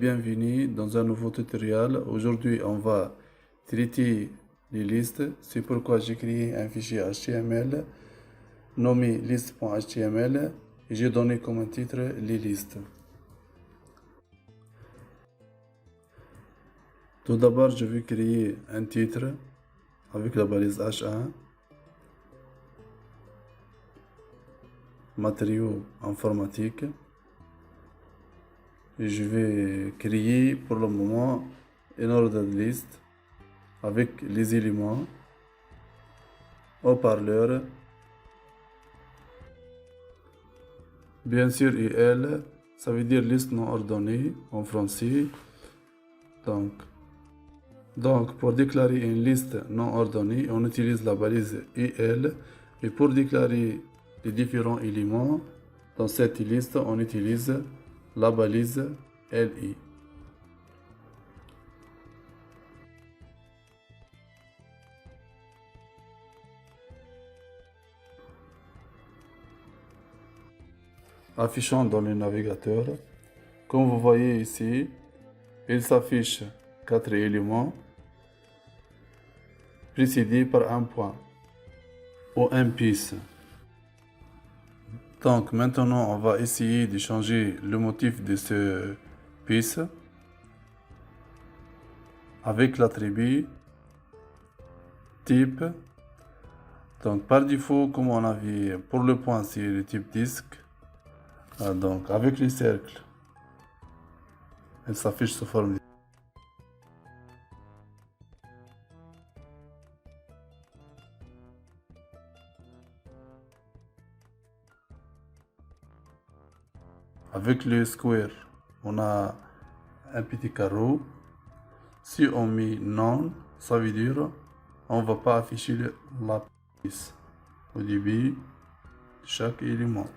Bienvenue dans un nouveau tutoriel. Aujourd'hui, on va traiter les listes. C'est pourquoi j'ai créé un fichier HTML nommé liste.html et j'ai donné comme titre les listes. Tout d'abord, je vais créer un titre avec la balise H1, matériaux informatiques. Et je vais créer pour le moment une order list avec les éléments, haut-parleur, bien sûr IL, ça veut dire liste non ordonnée en français. Donc pour déclarer une liste non ordonnée, on utilise la balise IL. Et pour déclarer les différents éléments dans cette liste, on utilise la balise LI. Affichant dans le navigateur, comme vous voyez ici, il s'affiche 4 éléments précédés par un point ou un piece. Donc maintenant on va essayer de changer le motif de ce piece avec l'attribut type. Donc par défaut, comme on avait pour le point, c'est le type disque. Donc avec les cercles, elle s'affiche sous forme de... Avec le square, on a un petit carreau. Si on met non, ça veut dire on va pas afficher la pièce au début de chaque élément.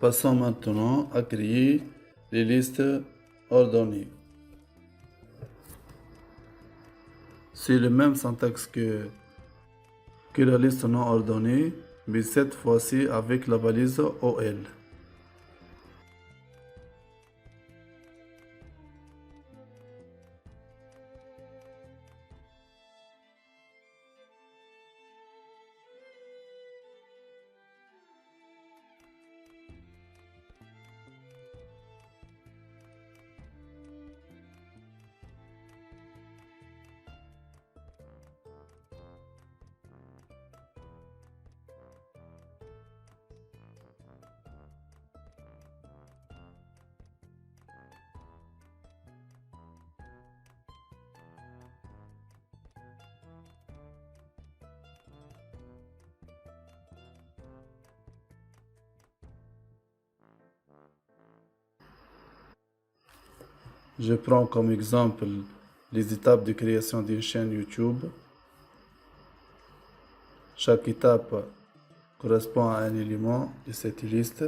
Passons maintenant à créer les listes ordonnées. C'est le même syntaxe que la liste non ordonnée, mais cette fois-ci avec la balise OL. Je prends comme exemple les étapes de création d'une chaîne YouTube. Chaque étape correspond à un élément de cette liste.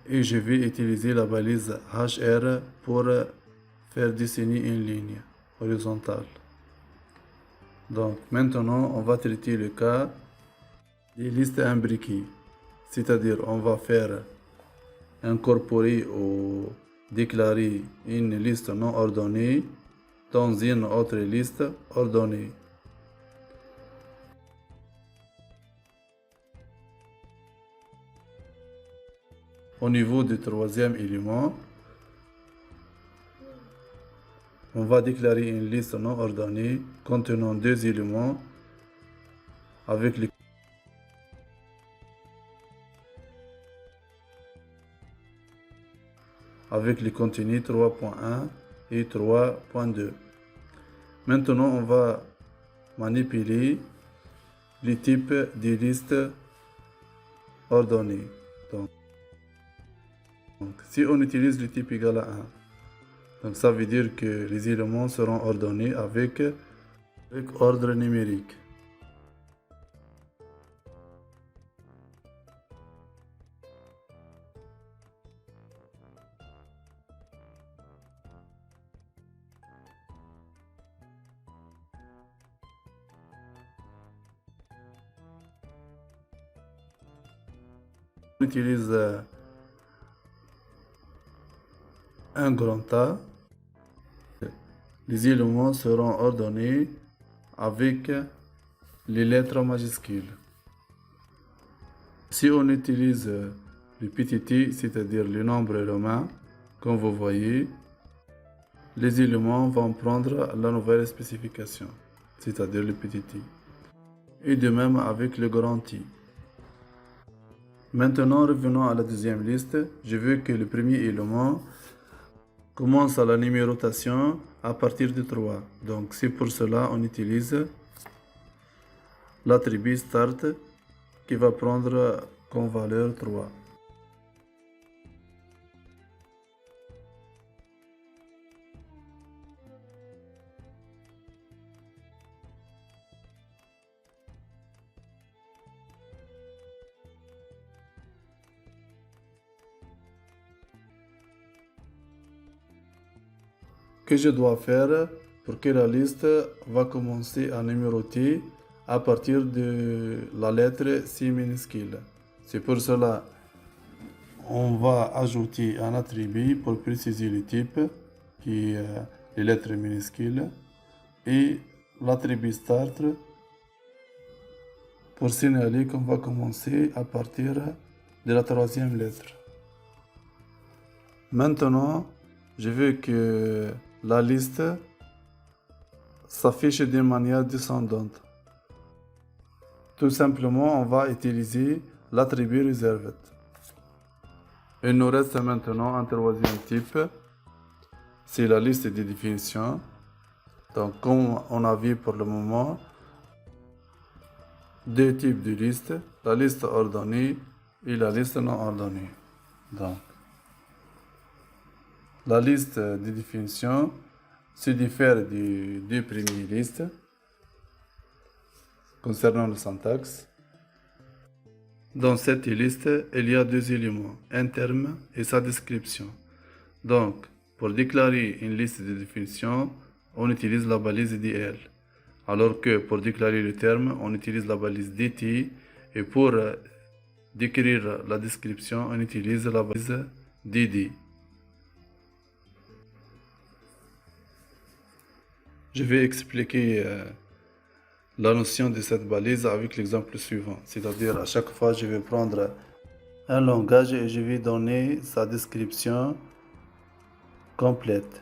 Et je vais utiliser la balise HR pour faire dessiner une ligne horizontale. Donc maintenant, on va traiter le cas des listes imbriquées. C'est-à-dire, on va faire incorporer ou déclarer une liste non ordonnée dans une autre liste ordonnée. Au niveau du troisième élément, on va déclarer une liste non ordonnée contenant deux éléments avec les contenus 3.1 et 3.2. Maintenant, on va manipuler les types des listes ordonnées. Donc, si on utilise le type égal à 1, donc ça veut dire que les éléments seront ordonnés avec ordre numérique. On utilise un grand A. Les éléments seront ordonnés avec les lettres majuscules. Si on utilise le petit t, c'est-à-dire le nombre romain, comme vous voyez, les éléments vont prendre la nouvelle spécification, c'est-à-dire le petit t. Et de même avec le grand T. Maintenant, revenons à la deuxième liste. Je veux que le premier élément commence à la numérotation à partir de 3. Donc, c'est pour cela qu'on utilise l'attribut start qui va prendre comme valeur 3. Que je dois faire pour que la liste va commencer à numéroter à partir de la lettre C minuscule. C'est pour cela on va ajouter un attribut pour préciser le type qui est les lettres minuscules et l'attribut start pour signaler qu'on va commencer à partir de la troisième lettre. Maintenant, je veux que la liste s'affiche d'une manière descendante. Tout simplement, on va utiliser l'attribut reserved. Il nous reste maintenant un troisième type, c'est la liste de définition. Donc, comme on a vu pour le moment, deux types de listes, la liste ordonnée et la liste non ordonnée. Donc, la liste de définition se diffère des deux premières listes concernant le syntaxe. Dans cette liste, il y a deux éléments, un terme et sa description. Donc, pour déclarer une liste de définition, on utilise la balise DL. Alors que pour déclarer le terme, on utilise la balise DT. Et pour décrire la description, on utilise la balise DD. Je vais expliquer la notion de cette balise avec l'exemple suivant. C'est-à-dire, à chaque fois, je vais prendre un langage et je vais donner sa description complète.